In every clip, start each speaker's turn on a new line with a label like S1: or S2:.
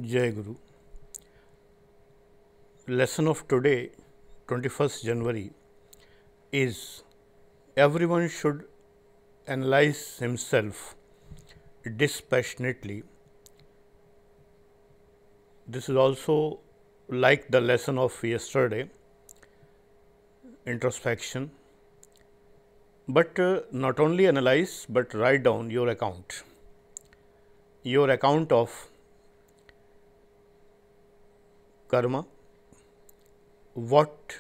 S1: Jai Guru. Lesson of today, 21st January, is everyone should analyze himself dispassionately. This is also like the lesson of yesterday, introspection. But not only analyze, but write down your account of karma. What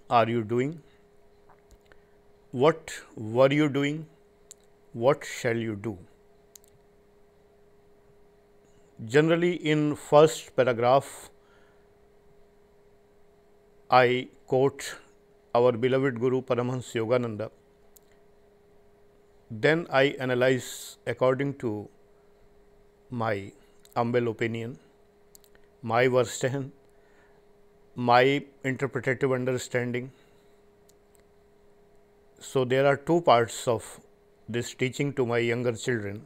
S1: are you doing? What were you doing? What shall you do? Generally, in first paragraph, I quote our beloved Guru Paramahansa Yogananda. Then I analyze according to my humble opinion, my verstehen, my interpretative understanding. So there are two parts of this teaching to my younger children.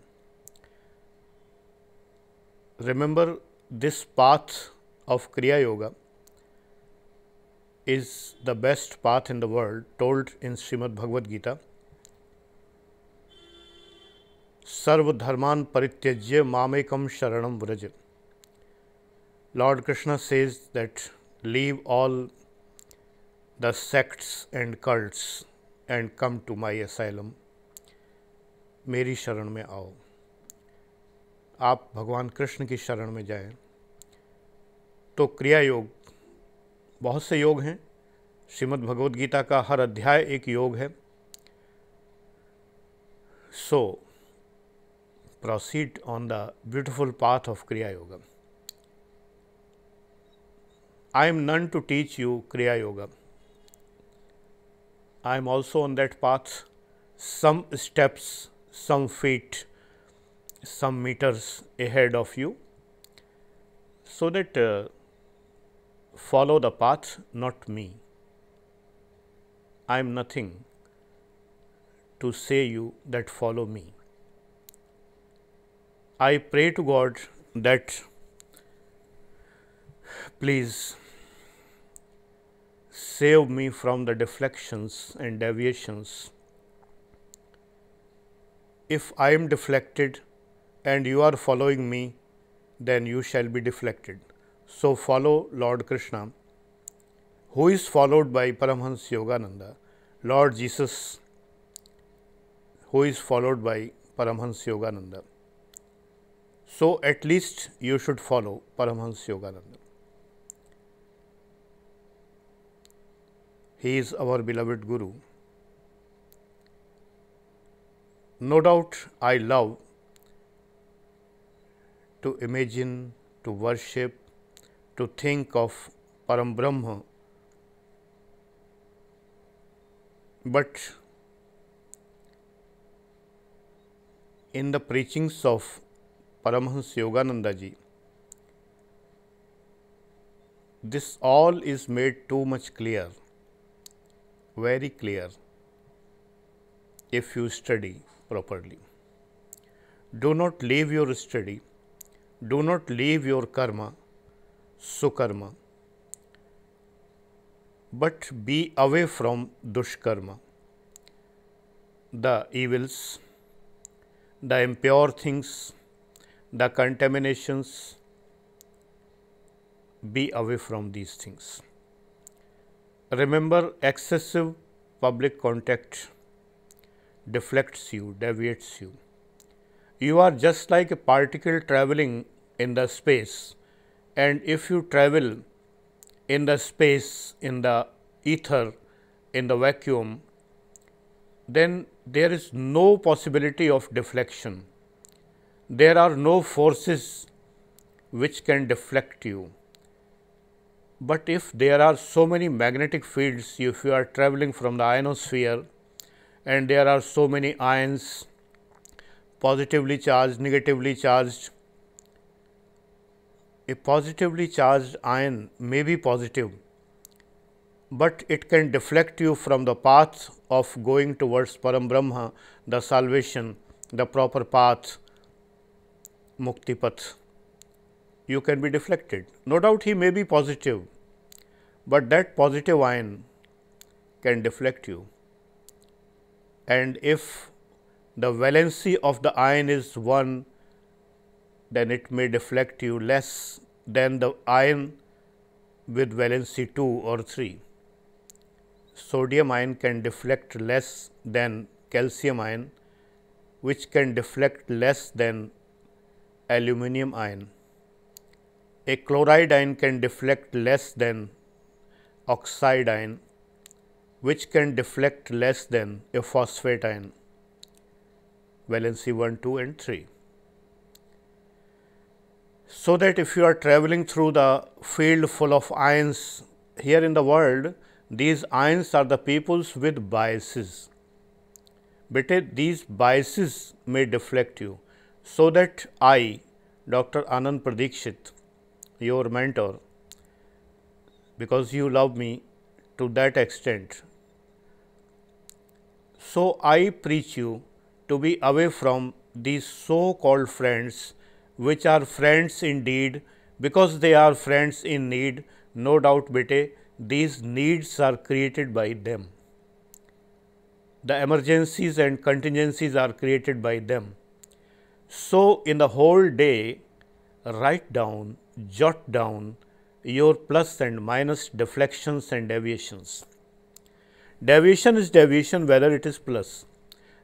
S1: Remember, this path of Kriya Yoga is the best path in the world, told in Srimad Bhagavad Gita. Sarva dharman parityajya mamekam sharanam vraja. Lord Krishna says that leave all the sects and cults and come to my asylum. मेरी शरण में आओ. आप भगवान कृष्ण की शरण में जाएं. तो क्रिया योग, बहुत से योग हैं. श्रीमद् भगवद गीता का हर अध्याय एक योग है. सो proceed on the beautiful path of Kriya Yoga. I am none to teach you Kriya Yoga. I am also on that path, some steps, some feet, some meters ahead of you, so that follow the path, not me. I am nothing to say you that follow me. I pray to God that please save me from the deflections and deviations. If I am deflected and you are following me, then you shall be deflected. So follow Lord Krishna, who is followed by Paramahansa Yogananda, Lord Jesus, who is followed by Paramahansa Yogananda. So at least you should follow Paramahansa Yogananda. He is our beloved Guru. No doubt I love to imagine, to worship, to think of Param Brahma, but in the preachings of Paramahansa Yogananda ji, this all is made too much clear, very clear, if you study properly. Do not leave your study, do not leave your karma, sukarma, but be away from dushkarma, the evils, the impure things, the contaminations. Be away from these things. Remember, excessive public contact deflects you, deviates you. You are just like a particle traveling in the space, and if you travel in the space, in the ether, in the vacuum, then there is no possibility of deflection. There are no forces which can deflect you. But if there are so many magnetic fields, if you are traveling from the ionosphere and there are so many ions, positively charged, negatively charged, a positively charged ion may be positive, but it can deflect you from the path of going towards Param Brahma, the salvation, the proper path, Mukti Path. you can be deflected. No doubt he may be positive, but that positive ion can deflect you. And if the valency of the ion is 1, then it may deflect you less than the ion with valency 2 or 3. Sodium ion can deflect less than calcium ion, which can deflect less than aluminum ion. A chloride ion can deflect less than oxide ion, which can deflect less than a phosphate ion, valency 1, 2 and 3. So that if you are traveling through the field full of ions here in the world, these ions are the peoples with biases. But these biases may deflect you, so that I, Dr. Anand Pradikshit, your mentor, because you love me to that extent, so I preach you to be away from these so-called friends, which are friends indeed, because they are friends in need. No doubt, bete, these needs are created by them. The emergencies and contingencies are created by them. So, in the whole day, write down, jot down your plus and minus deflections and deviations. Deviation is deviation whether it is plus.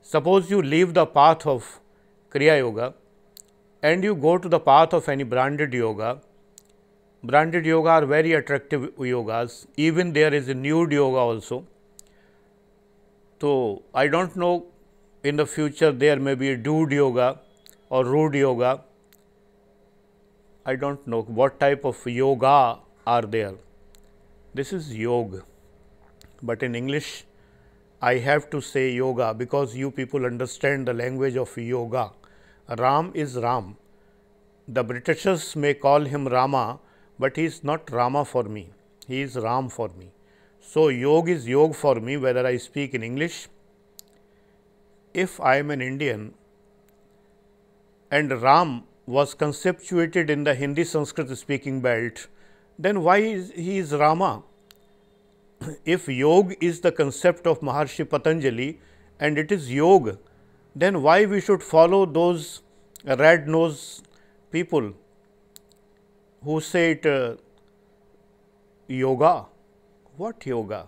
S1: Suppose you leave the path of Kriya Yoga and you go to the path of any branded yoga. Branded yoga are very attractive yogas. Even there is a nude yoga also. So, I do not know, in the future there may be a dude yoga or rude yoga. I do not know what type of yoga are there. This is yoga, but in English I have to say yoga because you people understand the language of yoga. Ram is Ram. The Britishers may call him Rama, but he is not Rama for me. He is Ram for me. So, yoga is yoga for me whether I speak in English. If I am an Indian and Ram was conceptuated in the Hindi Sanskrit speaking belt, then why he is Rama? If yoga is the concept of Maharshi Patanjali and it is yoga, then why we should follow those red nosed people who say it yoga? What yoga?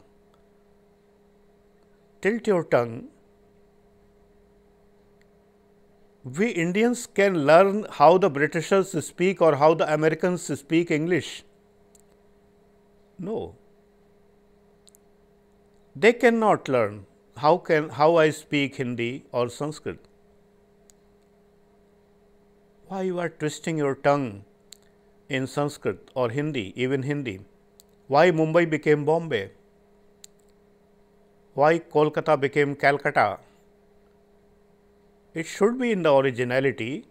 S1: Tilt your tongue. We Indians can learn how the Britishers speak or how the Americans speak English. No. They cannot learn how I speak Hindi or Sanskrit. Why you are twisting your tongue in Sanskrit or Hindi, even Hindi? Why Mumbai became Bombay? Why Kolkata became Calcutta? It should be in the originality.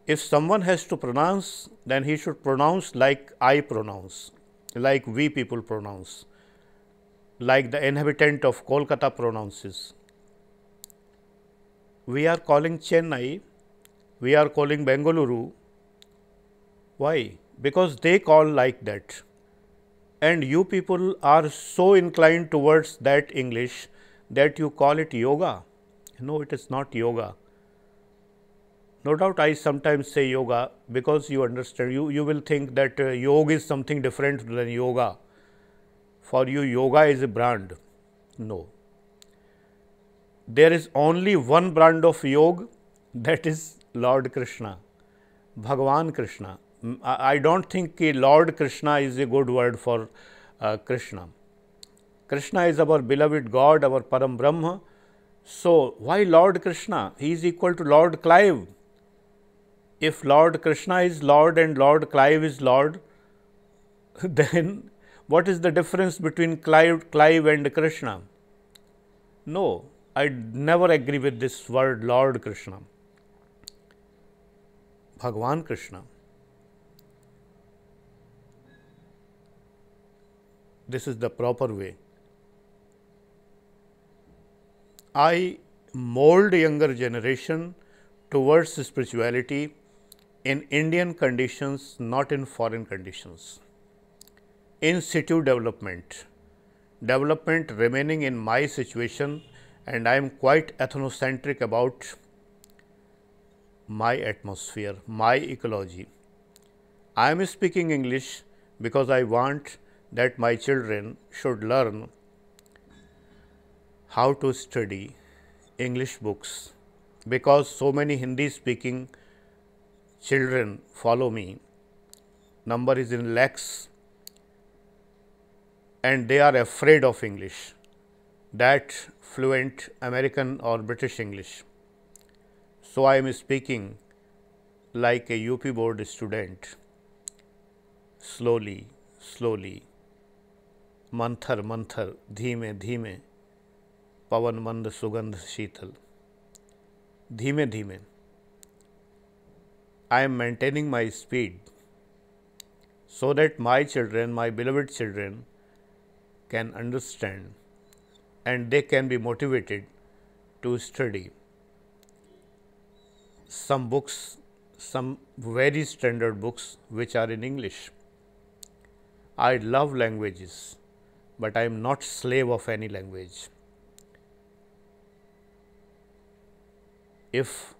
S1: If someone has to pronounce, then he should pronounce like I pronounce, like we people pronounce, like the inhabitant of Kolkata pronounces. We are calling Chennai, we are calling Bengaluru. Why? Because they call like that. And you people are so inclined towards that English that you call it yoga. No, it is not yoga. No doubt I sometimes say yoga because you understand, you will think that yoga is something different than yoga. For you, yoga is a brand. No. There is only one brand of yoga, that is Lord Krishna, Bhagavan Krishna. I do not think Lord Krishna is a good word for Krishna. Krishna is our beloved God, our Param Brahma. So, why Lord Krishna? He is equal to Lord Clive. If Lord Krishna is Lord and Lord Clive is Lord, then what is the difference between Clive and Krishna? No, I never agree with this word Lord Krishna. Bhagavan Krishna. This is the proper way. I mold younger generation towards spirituality in Indian conditions, not in foreign conditions. In situ development, development remaining in my situation, and I am quite ethnocentric about my atmosphere, my ecology. I am speaking English because I want that my children should learn how to study English books, because so many Hindi speaking children follow me, number is in lakhs, and they are afraid of English, that fluent American or British English. So, I am speaking like a UP board student, slowly, slowly, मंथर मंथर, धीमे धीमे, पवन मंद सुगंध शीतल, धीमे धीमे. I am maintaining my speed so that my children, my beloved children, can understand and they can be motivated to study some books, some very standard books which are in English. I love languages, but I am not slave of any language. If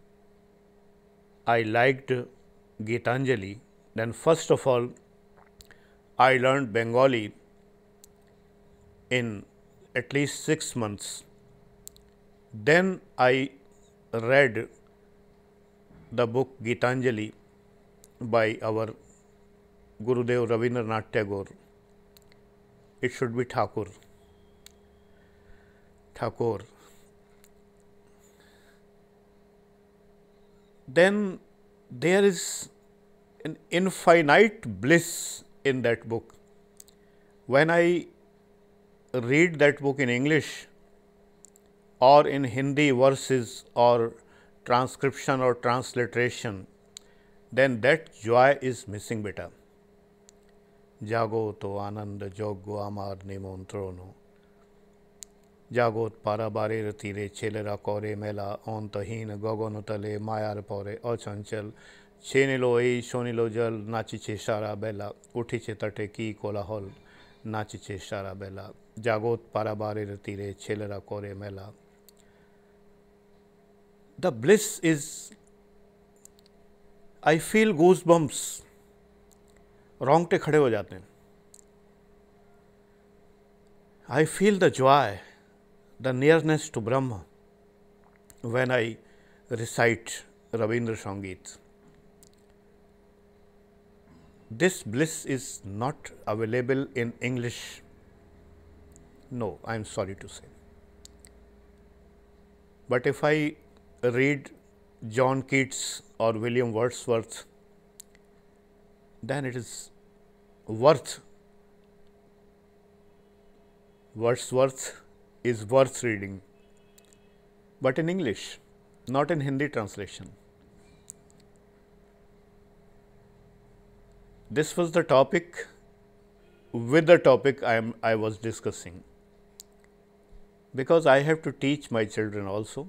S1: I liked Gitanjali, then first of all I learned Bengali in at least 6 months. Then I read the book Gitanjali by our Gurudev Rabindranath Tagore. It should be Thakur. Then there is an infinite bliss in that book. When I read that book in English or in Hindi verses or transcription or transliteration, then that joy is missing, beta. Jago to anand jogo amar nimontrono. Jagot parabarer tire chelera kore mela ontahin gogonotale mayar pore ochanchal chenilo ei shonilo jal nachiche shara bela utiche tate ki kolahol nachiche shara bela jagot parabarer tire chelera kore mela. The bliss is, I feel goosebumps, रोंगटे खड़े हो जाते हैं. I feel the joy, the nearness to Brahma when I recite Rabindra Sangeet. This bliss is not available in English. No, I am sorry to say. But if I read John Keats or William Wordsworth, then it is worth. Wordsworth is worth reading, but in English, not in Hindi translation. This was the topic. With the topic I was discussing, because I have to teach my children also.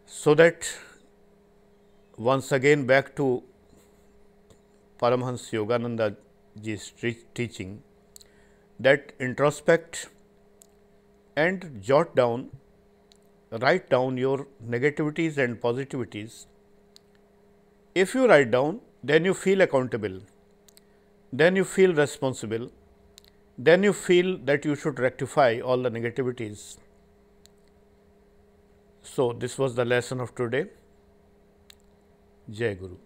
S1: So that once again back to Paramhans Yogananda ji's teaching, that introspect and jot down, write down your negativities and positivities. If you write down, then you feel accountable, then you feel responsible, then you feel that you should rectify all the negativities. So, this was the lesson of today. Jai Guru.